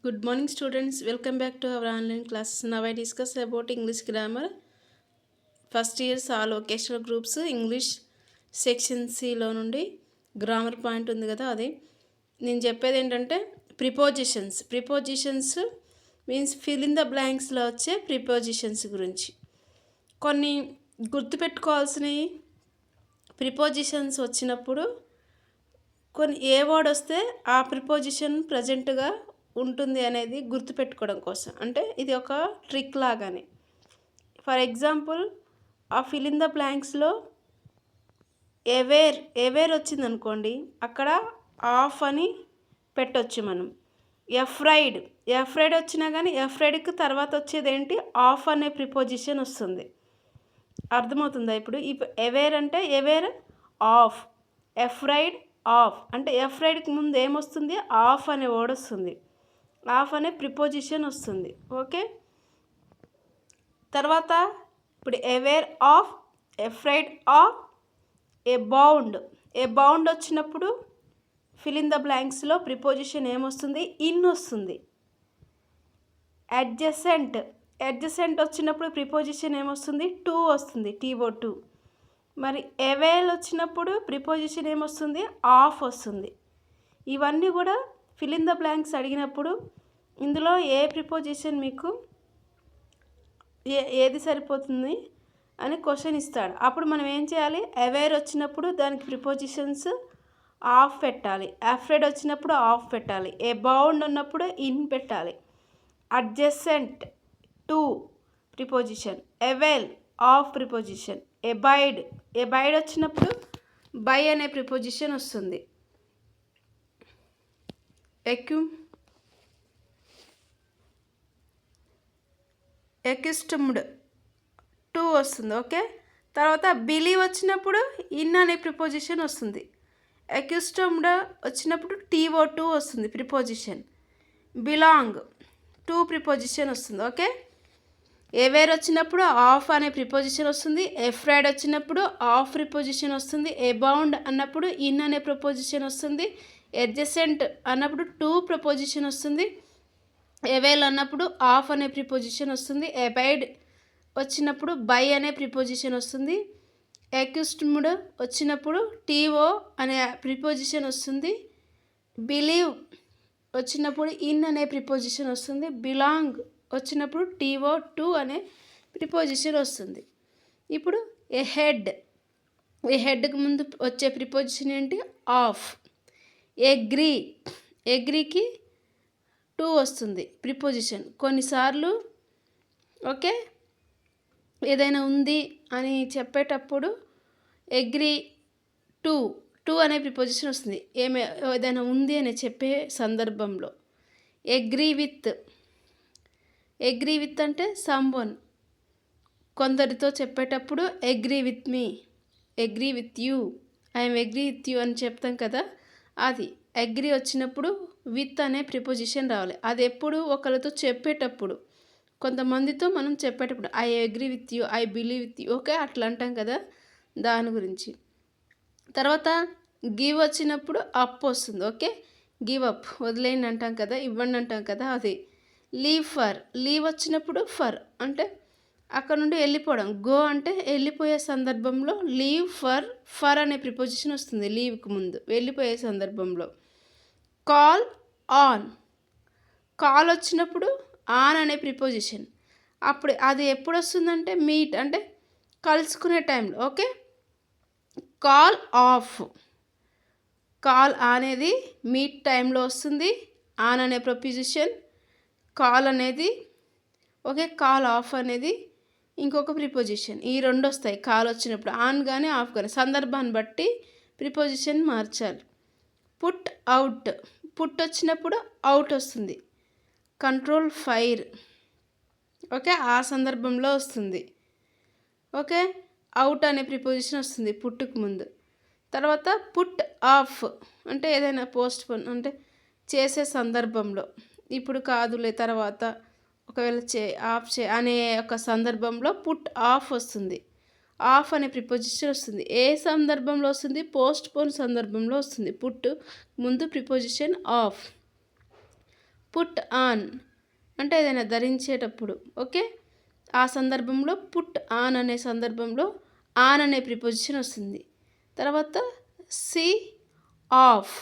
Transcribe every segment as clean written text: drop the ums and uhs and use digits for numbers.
Good morning, students. Welcome back to our online classes. Now I discuss about English grammar. First years all occasional groups English section సిలో నుండి grammar point ఉంది కదా, అది నేను చెప్పేది ఏంటంటే prepositions means fill in the బ్లాంక్స్లో వచ్చే ప్రిపోజిషన్స్ గురించి. కొన్ని గుర్తుపెట్టుకోవాల్సినవి ప్రిపోజిషన్స్ వచ్చినప్పుడు కొన్ని ఏ వర్డ్ వస్తే ఆ ప్రిపోజిషన్ ప్రజెంట్గా ఉంటుంది అనేది గుర్తుపెట్టుకోవడం కోసం, అంటే ఇది ఒక ట్రిక్ లాగానే. ఫర్ ఎగ్జాంపుల్ ఆ ఫిల్ ఇన్ ద బ్లాంక్స్లో ఎవేర్ వచ్చిందనుకోండి, అక్కడ ఆఫ్ అని పెట్టొచ్చు మనం. ఎఫ్రైడ్ వచ్చినా కానీ ఎఫ్రైడ్కి తర్వాత వచ్చేది ఏంటి, ఆఫ్ అనే ప్రిపోజిషన్ వస్తుంది. అర్థమవుతుందా? ఇప్పుడు ఎవేర్ అంటే ఎవేర్ ఆఫ్, ఎఫ్రైడ్ ఆఫ్ అంటే ఎఫ్రైడ్కి ముందు ఏమొస్తుంది, ఆఫ్ అనే వర్డ్ వస్తుంది, ఆఫ్ అనే ప్రిపోజిషన్ వస్తుంది. ఓకే, తర్వాత ఇప్పుడు aware of, afraid of, A bound వచ్చినప్పుడు ఫిల్ ఇన్ ద బ్లాంక్స్లో ప్రిపోజిషన్ ఏమొస్తుంది, ఇన్ వస్తుంది. అడ్జసెంట్ వచ్చినప్పుడు ప్రిపోజిషన్ ఏమొస్తుంది, టు వస్తుంది, TO2. మరి ఎవేల్ వచ్చినప్పుడు ప్రిపోజిషన్ ఏమొస్తుంది, ఆఫ్ వస్తుంది. ఇవన్నీ కూడా ఫిల్ ఇన్ ద బ్లాంక్స్ అడిగినప్పుడు ఇందులో ఏ ప్రిపోజిషన్ మీకు ఏది సరిపోతుంది అని క్వశ్చన్ ఇస్తాడు. అప్పుడు మనం ఏం చేయాలి, అవేర్ వచ్చినప్పుడు దానికి ప్రిపోజిషన్స్ ఆఫ్ పెట్టాలి, అఫ్రైడ్ వచ్చినప్పుడు ఆఫ్ పెట్టాలి, ఏ బౌండ్ ఉన్నప్పుడు ఇన్ పెట్టాలి, adjacent to preposition, avail of preposition, abide వచ్చినప్పుడు బై అనే ప్రిపోజిషన్ వస్తుంది, ఎక్యుస్టమ్డ్ టు వస్తుంది. ఓకే, తర్వాత బిలీవ్ వచ్చినప్పుడు ఇన్ అనే ప్రిపోజిషన్ వస్తుంది, ఎక్యుస్టమ్డ్ వచ్చినప్పుడు TO2 వస్తుంది ప్రిపోజిషన్, బిలాంగ్ టు ప్రిపోజిషన్ వస్తుంది. ఓకే, ఎవేర్ వచ్చినప్పుడు ఆఫ్ అనే ప్రిపోజిషన్ వస్తుంది, ఎఫ్రైడ్ వచ్చినప్పుడు ఆఫ్ ప్రిపోజిషన్ వస్తుంది, ఎబౌండ్ అన్నప్పుడు ఇన్ అనే ప్రిపోజిషన్ వస్తుంది, అడ్జసెంట్ అన్నప్పుడు టు ప్రిపోజిషన్ వస్తుంది, ఎవేల్ అన్నప్పుడు ఆఫ్ అనే ప్రిపోజిషన్ వస్తుంది, ఎబైడ్ వచ్చినప్పుడు బై అనే ప్రిపోజిషన్ వస్తుంది, ఎక్యుస్టమ్డ్ వచ్చినప్పుడు TO అనే ప్రిపోజిషన్ వస్తుంది, బిలీవ్ వచ్చినప్పుడు ఇన్ అనే ప్రిపోజిషన్ వస్తుంది, బిలాంగ్ వచ్చినప్పుడు TO2 అనే ప్రిపోజిషన్ వస్తుంది. ఇప్పుడు ఏ హెడ్కి ముందు వచ్చే ప్రిపోజిషన్ ఏంటి, ఆఫ్. ఎగ్రీకి టు వస్తుంది ప్రిపోజిషన్ కొన్నిసార్లు. ఓకే, ఏదైనా ఉంది అని చెప్పేటప్పుడు అగ్రీ టు అనే ప్రిపోజిషన్ వస్తుంది, ఏదైనా ఉంది అని చెప్పే సందర్భంలో. అగ్రీ విత్ అంటే సమ్వన్, కొందరితో చెప్పేటప్పుడు agree with me, agree with you, I'm agree with you అని చెప్తాం కదా, అది అగ్రీ వచ్చినప్పుడు విత్ అనే ప్రిపోజిషన్ రావాలి. అది ఎప్పుడు ఒకరితో చెప్పేటప్పుడు, కొంతమందితో మనం చెప్పేటప్పుడు I agree with you, I believe with you, okay అట్లా అంటాం కదా, దాని గురించి. తర్వాత గివ్ వచ్చినప్పుడు అప్ వస్తుంది. ఓకే, గివ్ అప్ వదిలేయండి అంటాం కదా, ఇవ్వండి అంటాం కదా, అది. లీవ్ వచ్చినప్పుడు ఫర్ అంటే అక్కడ నుండి వెళ్ళిపోవడం, గో అంటే వెళ్ళిపోయే సందర్భంలో లీవ్ ఫర్ అనే ప్రిపోజిషన్ వస్తుంది లీవ్కి ముందు, వెళ్ళిపోయే సందర్భంలో. కాల్ వచ్చినప్పుడు ఆన్ అనే ప్రిపోజిషన్, అప్పుడు అది ఎప్పుడు వస్తుందంటే మీట్ అంటే కలుసుకునే టైంలో. ఓకే, కాల్ అనేది మీట్ టైంలో వస్తుంది, ఆన్ అనే ప్రిపోజిషన్, కాల్ అనేది. ఓకే, కాల్ ఆఫ్ అనేది ఇంకొక ప్రిపోజిషన్. ఈ రెండు వస్తాయి కాల్ వచ్చినప్పుడు, ఆన్ కానీ ఆఫ్ కానీ, సందర్భాన్ని బట్టి ప్రిపోజిషన్ మార్చాలి. పుట్ వచ్చినప్పుడు అవుట్ వస్తుంది, కంట్రోల్ ఫైర్. ఓకే, ఆ సందర్భంలో వస్తుంది. ఓకే, అవుట్ అనే ప్రిపోజిషన్ వస్తుంది పుట్టుకు ముందు. తర్వాత పుట్ ఆఫ్ అంటే ఏదైనా పోస్ట్పోన్ అంటే చేసే సందర్భంలో, ఇప్పుడు కాదులే తర్వాత ఒకవేళ ఆఫ్ అనే ఒక సందర్భంలో పుట్ ఆఫ్ వస్తుంది, ఆఫ్ అనే ప్రిపోజిషన్ వస్తుంది. ఏ సందర్భంలో వస్తుంది, పోస్ట్పోన్ సందర్భంలో వస్తుంది, పుట్ ముందు ప్రిపోజిషన్ ఆఫ్. పుట్ ఆన్ అంటే ఏదైనా ధరించేటప్పుడు. ఓకే, ఆ సందర్భంలో పుట్ ఆన్ అనే సందర్భంలో ఆన్ అనే ప్రిపోజిషన్ వస్తుంది. తర్వాత సి ఆఫ్,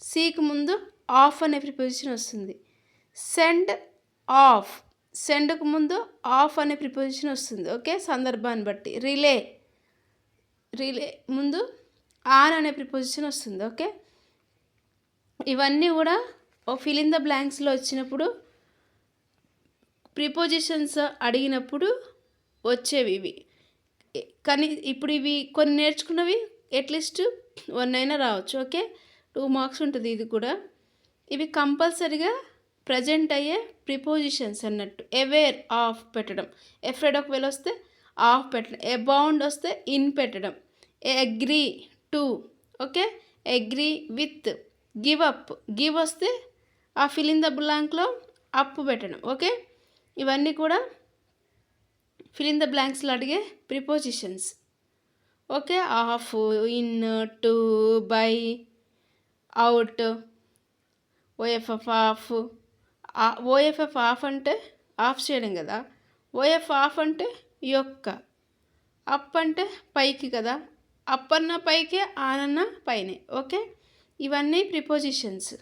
సీకి ముందు ఆఫ్ అనే ప్రిపోజిషన్ వస్తుంది. సెండ్ ఆఫ్, సెండ్కు ముందు ఆఫ్ అనే ప్రిపోజిషన్ వస్తుంది. ఓకే, సందర్భాన్ని బట్టి. రిలే, రిలే ముందు ఆన్ అనే ప్రిపోజిషన్ వస్తుంది. ఓకే, ఇవన్నీ కూడా ఫిల్ ఇన్ ద బ్లాంక్స్లో వచ్చినప్పుడు ప్రిపోజిషన్స్ అడిగినప్పుడు వచ్చేవి ఇవి. కానీ ఇప్పుడు ఇవి కొన్ని నేర్చుకున్నవి అట్లీస్ట్ 1 అయినా రావచ్చు. ఓకే, 2 మార్క్స్ ఉంటుంది ఇది కూడా. ఇవి కంపల్సరీగా ప్రజెంట్ అయ్యే ప్రిపోజిషన్స్ అన్నట్టు. అవేర్ ఆఫ్ పెట్టడం, ఎఫ్రెడ్ ఒకవేళ వస్తే ఆఫ్ పెట్టడం, అబౌండ్ వస్తే ఇన్ పెట్టడం, agree to, okay, agree with, give up, give వస్తే ఆ ఫిల్ ఇన్ ద బ్లాంక్లో అప్ పెట్టడం. ఓకే, ఇవన్నీ కూడా ఫిల్ ఇన్ ద బ్లాంక్స్లో అడిగే prepositions. Okay, of, in, to, by, out, OFF of. OFF of అంటే ఆఫ్ చేయడం కదా. ఓఎఫ్ ఆఫ్ అంటే యొక్క, అప్ అంటే పైకి కదా. అప్ అన్న పైకే, ఆన్ అన్న పైనే. ఓకే, ఇవన్నీ ప్రిపోజిషన్స్.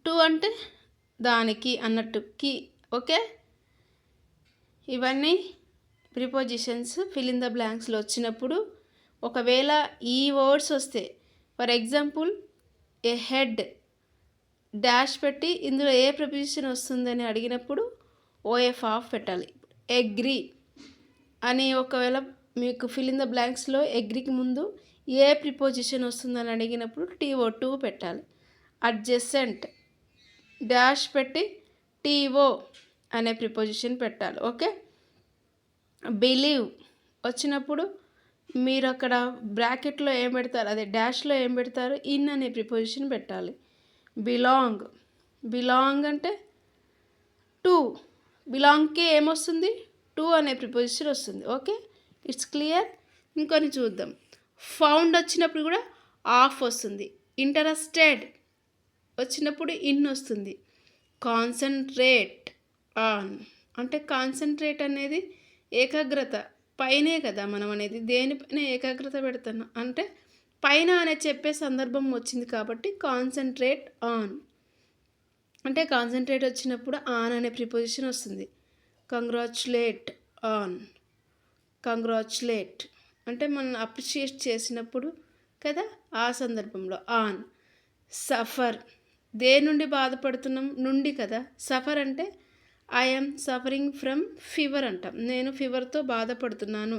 టు అంటే దానికి అన్నట్టు, కి. ఓకే, ఇవన్నీ ప్రిపోజిషన్స్ ఫిల్ ఇన్ ద బ్లాంక్స్లో వచ్చినప్పుడు ఒకవేళ ఈ వర్డ్స్ వస్తే, for example A head dash పెట్టి ఇందులో ఏ ప్రిపోజిషన్ వస్తుందని అడిగినప్పుడు ఓఎఫ్ ఆఫ్ పెట్టాలి. అగ్రీ అని ఒకవేళ మీకు ఫిల్ ఇన్ ద బ్లాంక్స్లో అగ్రీకి ముందు ఏ ప్రిపోజిషన్ వస్తుందని అడిగినప్పుడు TO2 పెట్టాలి. అడ్జసెంట్ డాష్ పెట్టి TO అనే ప్రిపోజిషన్ పెట్టాలి. ఓకే, బిలీవ్ వచ్చినప్పుడు మీరు అక్కడ బ్రాకెట్లో ఏం పెడతారు, అదే డాష్లో ఏం పెడతారు, ఇన్ అనే ప్రిపోజిషన్ పెట్టాలి. బిలాంగ్, బిలాంగ్ అంటే టు, బిలాంగ్కి ఏమొస్తుంది, టు అనే ప్రిపోజిషన్ వస్తుంది. Okay, it's clear. ఇంకొని చూద్దాం. ఫౌండ్ వచ్చినప్పుడు కూడా ఆఫ్ వస్తుంది. ఇంటరెస్టెడ్ వచ్చినప్పుడు ఇన్ వస్తుంది. కాన్సన్ట్రేట్ ఆన్ అంటే కాన్సన్ట్రేట్ అనేది ఏకాగ్రత పైనే కదా మనం అనేది, దేనిపైన ఏకాగ్రత పెడతాను అంటే పైన అనే చెప్పే సందర్భం వచ్చింది కాబట్టి కాన్సన్ట్రేట్ ఆన్ అంటే కాన్సన్ట్రేట్ వచ్చినప్పుడు ఆన్ అనే ప్రిపోజిషన్ వస్తుంది. కంగ్రాచులేట్ ఆన్, కంగ్రాచులేట్ అంటే మనం అప్రిషియేట్ చేసినప్పుడు కదా, ఆ సందర్భంలో ఆన్. సఫర్ దేని నుండి బాధపడుతున్నాం, నుండి కదా. సఫర్ అంటే ఐఎమ్ సఫరింగ్ ఫ్రమ్ ఫీవర్ అంటాం, నేను ఫీవర్తో బాధపడుతున్నాను.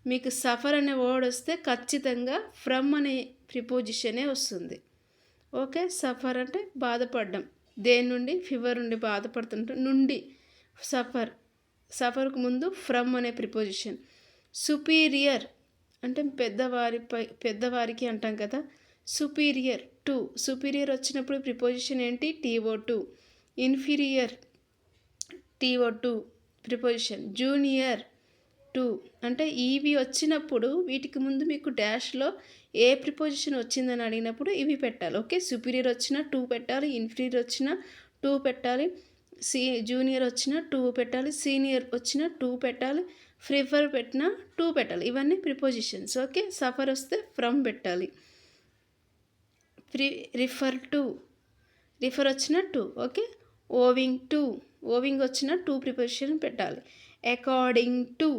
మీకు సఫర్ అనే వర్డ్ వస్తే ఖచ్చితంగా ఫ్రమ్ అనే ప్రిపోజిషనే వస్తుంది. ఓకే, సఫర్ అంటే బాధపడడం, దేని నుండి, ఫీవర్ నుండి బాధపడుతుంటే నుండి సఫర్, సఫర్కు ముందు ఫ్రమ్ అనే ప్రిపోజిషన్. సుపీరియర్ అంటే పెద్దవారికి అంటాం కదా. సుపీరియర్ టు, సుపీరియర్ వచ్చినప్పుడు ప్రిపోజిషన్ ఏంటి, TO2. Inferior TO2 preposition. Junior to అంటే ఇవి వచ్చినప్పుడు వీటికి ముందు మీకు డాష్లో ఏ ప్రిపోజిషన్ వచ్చిందని అడిగినప్పుడు ఇవి పెట్టాలి. ఓకే, సుపీరియర్ వచ్చిన 2 పెట్టాలి, ఇన్ఫీరియర్ వచ్చిన 2 పెట్టాలి, జూనియర్ వచ్చిన 2 పెట్టాలి, సీనియర్ వచ్చిన 2 పెట్టాలి, ప్రిఫర్ పెట్టిన 2 పెట్టాలి. ఇవన్నీ ప్రిపోజిషన్స్. ఓకే, సఫర్ వస్తే ఫ్రమ్ పెట్టాలి. రిఫర్ టు, రిఫర్ వచ్చిన 2. ఓకే, ఓవింగ్ టు, ఓవింగ్ వచ్చిన 2 ప్రిపోజిషన్ పెట్టాలి. అకార్డింగ్ టు,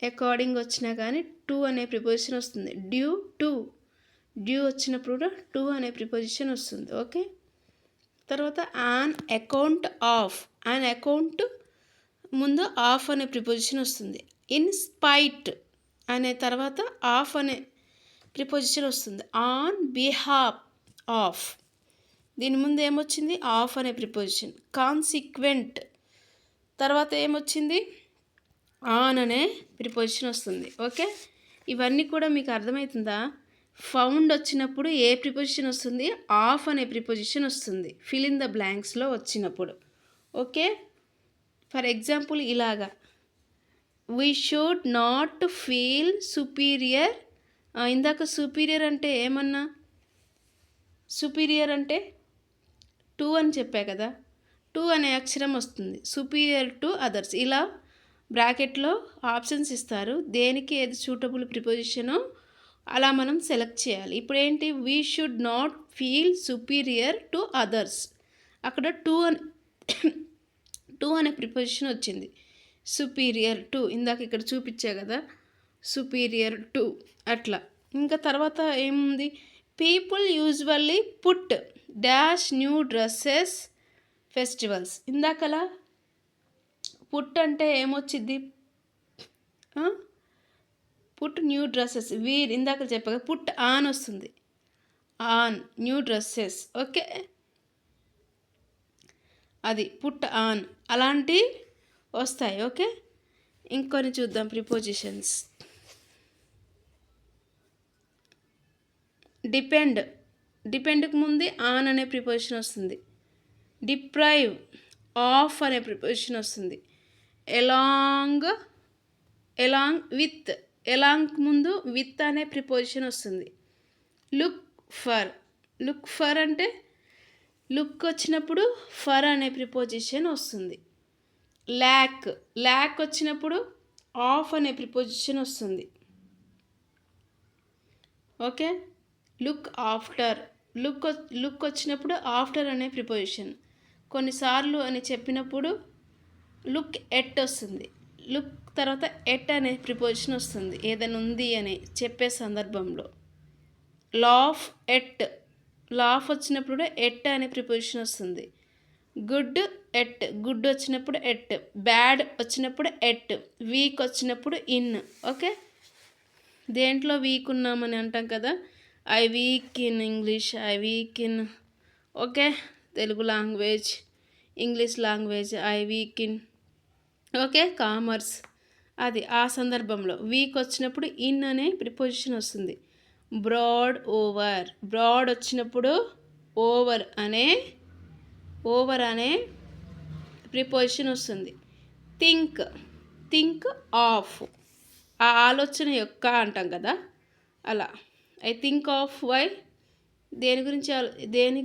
అకార్డింగ్ వచ్చినా కానీ 2 అనే ప్రిపోజిషన్ వస్తుంది. డ్యూ టు, డ్యూ వచ్చినప్పుడు కూడా 2 అనే ప్రిపోజిషన్ వస్తుంది. ఓకే, తర్వాత on account of, on account ముందు ఆఫ్ అనే ప్రిపోజిషన్ వస్తుంది. ఇన్ స్పైట్ అనే తర్వాత ఆఫ్ అనే ప్రిపోజిషన్ వస్తుంది. ఆన్ బిహాఫ్ ఆఫ్, దీని ముందు ఏమొచ్చింది, ఆఫ్ అనే ప్రిపోజిషన్. కాన్సిక్వెంట్ తర్వాత ఏమొచ్చింది, ఆన్ అనే ప్రిపోజిషన్ వస్తుంది. ఓకే, ఇవన్నీ కూడా మీకు అర్థమవుతుందా. ఫౌండ్ వచ్చినప్పుడు ఏ ప్రిపోజిషన్ వస్తుంది, ఆఫ్ అనే ప్రిపోజిషన్ వస్తుంది ఫిల్ ఇన్ ద బ్లాంక్స్లో వచ్చినప్పుడు. ఓకే, ఫర్ ఎగ్జాంపుల్ ఇలాగా, we should not feel superior. ఇందాక సుపీరియర్ అంటే ఏమన్నా, సుపీరియర్ అంటే టు అని చెప్పా కదా, టు అనే అక్షరం వస్తుంది. Superior to others. ఇలా బ్రాకెట్లో ఆప్షన్స్ ఇస్తారు, దేనికి ఏది సూటబుల్ ప్రిపోజిషనో అలా మనం సెలెక్ట్ చేయాలి. ఇప్పుడు ఏంటి, we should not feel superior to others. అక్కడ టూ అనే ప్రిపోజిషన్ వచ్చింది. సుపీరియర్ టు ఇందాక ఇక్కడ చూపించా కదా, సుపీరియర్ టు అట్లా. ఇంకా తర్వాత ఏముంది, people usually put dash new dresses festivals. ఇందాకలా పుట్ అంటే ఏమొచ్చింది, పుట్ న్యూ డ్రెస్సెస్. వీర్ ఇందాక చెప్పగా పుట్ ఆన్ వస్తుంది, ఆన్ న్యూ డ్రెస్సెస్. ఓకే, అది పుట్ ఆన్ అలాంటి వస్తాయి. ఓకే, ఇంకొన్ని చూద్దాం ప్రిపోజిషన్స్. డిపెండ్కి ముందు ఆన్ అనే ప్రిపోజిషన్ వస్తుంది. డిప్రైవ్ ఆఫ్ అనే ప్రిపోజిషన్ వస్తుంది. ఎలాంగ్ విత్, ఎలాంగ్ ముందు విత్ అనే ప్రిపోజిషన్ వస్తుంది. లుక్ ఫర్ అంటే లుక్ వచ్చినప్పుడు ఫర్ అనే ప్రిపోజిషన్ వస్తుంది. ల్యాక్ వచ్చినప్పుడు ఆఫ్ అనే ప్రిపోజిషన్ వస్తుంది. ఓకే, లుక్ ఆఫ్టర్, లుక్ వచ్చినప్పుడు ఆఫ్టర్ అనే ప్రిపోజిషన్. కొన్నిసార్లు అని చెప్పినప్పుడు లుక్ ఎట్ వస్తుంది. లుక్ తర్వాత ఎట్ అనే ప్రిపోజిషన్ వస్తుంది, ఏదైనా ఉంది అని చెప్పే సందర్భంలో. లాఫ్ వచ్చినప్పుడు ఎట్ అనే ప్రిపోజిషన్ వస్తుంది. గుడ్ వచ్చినప్పుడు ఎట్, బ్యాడ్ వచ్చినప్పుడు ఎట్, వీక్ వచ్చినప్పుడు ఇన్. ఓకే, దేంట్లో వీక్ ఉన్నామని అంటాం కదా, I week in English, I week in okay Telugu language, English language, I week in okay commerce. అది ఆ సందర్భంలో వీక్ వచ్చినప్పుడు ఇన్ అనే ప్రిపోజిషన్ వస్తుంది. బ్రాడ్ వచ్చినప్పుడు ఓవర్ అనే ప్రిపోజిషన్ వస్తుంది. థింక్ ఆఫ్, ఆ ఆలోచన యొక్క అంటాం కదా అలా. ఐ థింక్ ఆఫ్ వై, దేని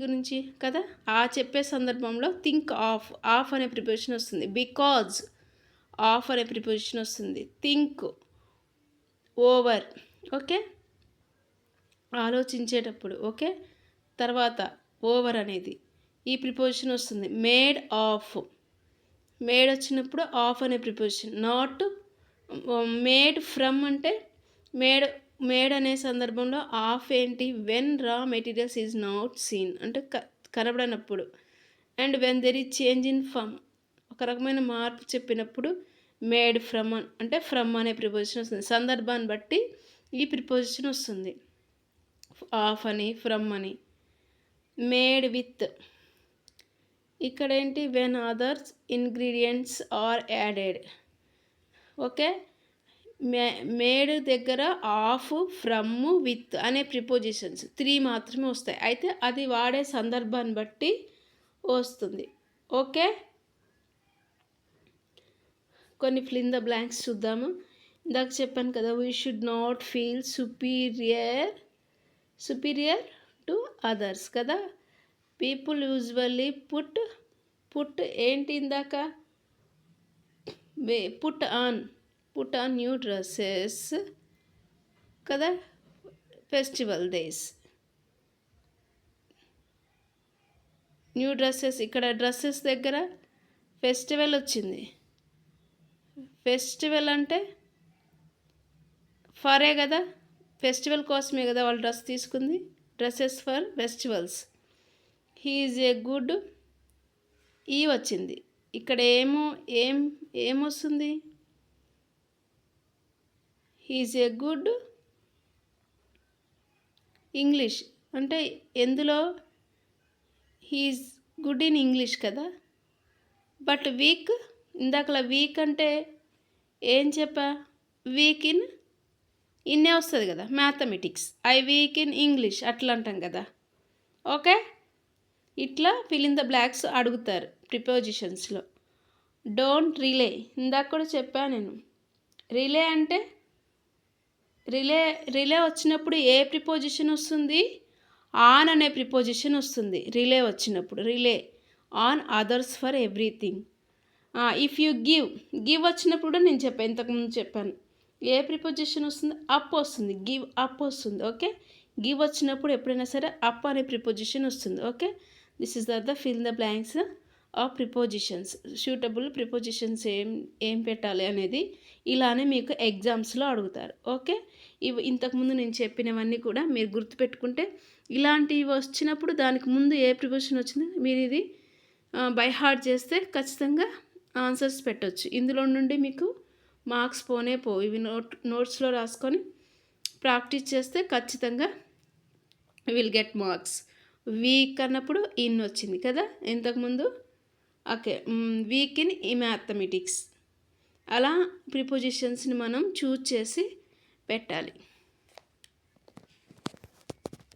గురించి కదా ఆ చెప్పే సందర్భంలో థింక్ ఆఫ్ అనే ప్రిపోజిషన్ వస్తుంది. బికాజ్ ఆఫ్ అనే ప్రిపోజిషన్ వస్తుంది. థింక్ ఓవర్ ఓకే ఆలోచించేటప్పుడు. ఓకే, తర్వాత ఓవర్ అనేది ఈ ప్రిపోజిషన్ వస్తుంది. మేడ్ వచ్చినప్పుడు ఆఫ్ అనే ప్రిపోజిషన్. నాట్ మేడ్ ఫ్రమ్ అంటే మేడ్ అనే సందర్భంలో ఆఫ్ ఏంటి, వెన్ రా మెటీరియల్స్ ఈజ్ నాట్ సీన్ అంటే కనబడనప్పుడు. And when there is change in form, ఒక రకమైన మార్పు చెప్పినప్పుడు మేడ్ ఫ్రమ్ అంటే ఫ్రమ్ అనే ప్రిపోజిషన్ వస్తుంది. సందర్భాన్ని బట్టి ఈ ప్రిపోజిషన్ వస్తుంది, ఆఫ్ అని ఫ్రమ్ అని. మేడ్ విత్, ఇక్కడ ఏంటి, when others ingredients are added. Okay, made దగ్గర ఆఫ్, ఫ్రమ్, విత్ అనే ప్రిపోజిషన్స్ 3 మాత్రమే వస్తాయి. అయితే అది వాడే సందర్భాన్ని బట్టి వస్తుంది. ఓకే, కొన్ని ఫిల్ ఇన్ ద బ్లాంక్స్ చూద్దాము. ఇందాక చెప్పాను కదా, we should not feel superior to others కదా. పీపుల్ యూజువల్లీ పుట్ ఏంటి ఇందాక, పుట్ ఆన్ న్యూ డ్రెస్సెస్ కదా, ఫెస్టివల్ డేస్. న్యూ డ్రెస్సెస్, ఇక్కడ డ్రెస్సెస్ దగ్గర ఫెస్టివల్ వచ్చింది. ఫెస్టివల్ అంటే ఫరే కదా, ఫెస్టివల్ కోసమే కదా వాళ్ళు డ్రెస్ తీసుకుంది. Dresses for festivals. He is a good, ఈ వచ్చింది. ఇక్కడ ఏమొస్తుంది, he is a good English అంటే ఎందులో, he is good in English కదా. బట్ వీక్, ఇందాకలా వీక్ అంటే ఏం చెప్పా, వీక్ ఇన్నే వస్తుంది కదా, mathematics. I week in English అట్లా అంటాం కదా. ఓకే, ఇట్లా ఫిల్ ఇన్ ద బ్లాక్స్ అడుగుతారు ప్రిపోజిషన్స్లో. డోంట్ రిలే, ఇందాక కూడా చెప్పాను నేను. రిలే అంటే రిలే వచ్చినప్పుడు ఏ ప్రిపోజిషన్ వస్తుంది, ఆన్ అనే ప్రిపోజిషన్ వస్తుంది రిలే వచ్చినప్పుడు. Relay on others for everything. If you give వచ్చినప్పుడు కూడా నేను చెప్పాను, ఇంతకుముందు చెప్పాను. ఏ ప్రిపోజిషన్ వస్తుంది? అప్ వస్తుంది. గివ్ అప్ వస్తుంది. ఓకే, గివ్ వచ్చినప్పుడు ఎప్పుడైనా సరే అప్ అనే ప్రిపోజిషన్ వస్తుంది. Okay, this is the fill the blanks of prepositions. Suitable prepositions ఏం పెట్టాలి అనేది ఇలానే మీకు ఎగ్జామ్స్లో అడుగుతారు. ఓకే, ఇవి ఇంతకుముందు నేను చెప్పినవన్నీ కూడా మీరు గుర్తుపెట్టుకుంటే ఇలాంటివి వచ్చినప్పుడు దానికి ముందు ఏ ప్రిపోజిషన్ వచ్చిందో మీరు ఇది బై హార్ట్ చేస్తే ఖచ్చితంగా ఆన్సర్స్ పెట్టవచ్చు. ఇందులో నుండి మీకు మార్క్స్ పోనే పోవు. ఇవి నోట్స్లో రాసుకొని ప్రాక్టీస్ చేస్తే ఖచ్చితంగా విల్ గెట్ మార్క్స్. వీక్ అన్నప్పుడు ఇన్ వచ్చింది కదా ఇంతకుముందు. ఓకే, వీక్ ఇన్ ఈ మ్యాథమెటిక్స్. అలా ప్రిపోజిషన్స్ని మనం చూజ్ చేసి పెట్టాలి.